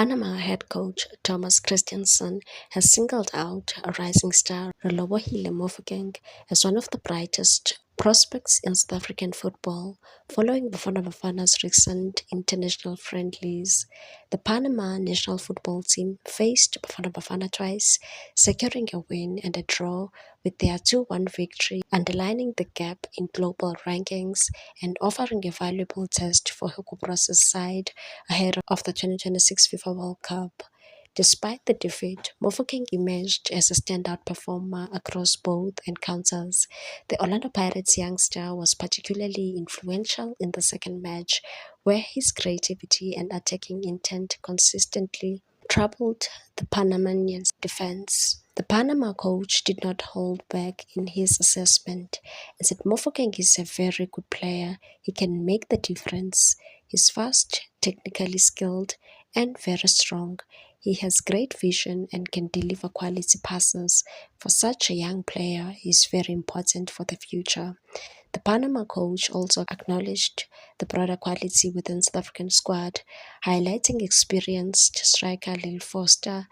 Panama head coach Thomas Christiansen has singled out a rising star Relebohile Mofokeng as one of the brightest prospects in South African football following Bafana Bafana's recent international friendlies. The Panama national football team faced Bafana Bafana twice, securing a win and a draw with their 2-1 victory, underlining the gap in global rankings and offering a valuable test for Hugo Bross's side ahead of the 2026 FIFA World Cup. Despite the defeat, Mofokeng emerged as a standout performer across both encounters. The Orlando Pirates youngster was particularly influential in the second match, where his creativity and attacking intent consistently troubled the Panamanians' defense. The Panama coach did not hold back in his assessment and said Mofokeng is a very good player. He can make the difference. He's fast, technically skilled, and very strong. He has great vision and can deliver quality passes. For such a young player, he is very important for the future. The Panama coach also acknowledged the broader quality within South African squad, highlighting experienced striker Lil Foster,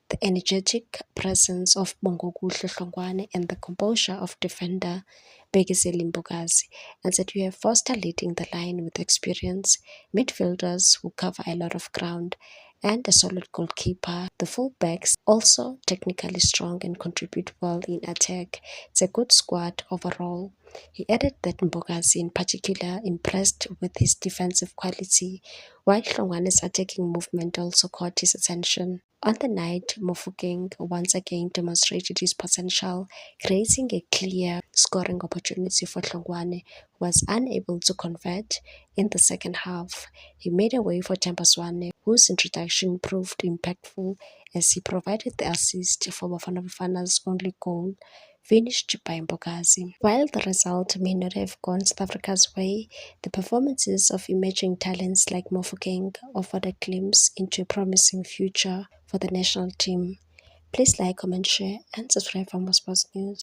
the energetic presence of Bongokuhle Hlongwane, and the composure of defender Bekiseli Mbukazi, and said you have Foster leading the line with experience, midfielders who cover a lot of ground, and a solid goalkeeper. The fullbacks also technically strong and contribute well in attack. It's a good squad overall. He added that Mbukazi in particular impressed with his defensive quality, while Hlongwane's attacking movement also caught his attention. On the night, Mofokeng once again demonstrated his potential, creating a clear scoring opportunity for Hlongwane, who was unable to convert in the second half. He made a way for Tambazwane, whose introduction proved impactful as he provided the assist for Bafana Bafana's only goal, finished by Mbukazi. While the result may not have gone South Africa's way, the performances of emerging talents like Mofokeng offered a glimpse into a promising future for the national team. Please like, comment, share, and subscribe for more sports news.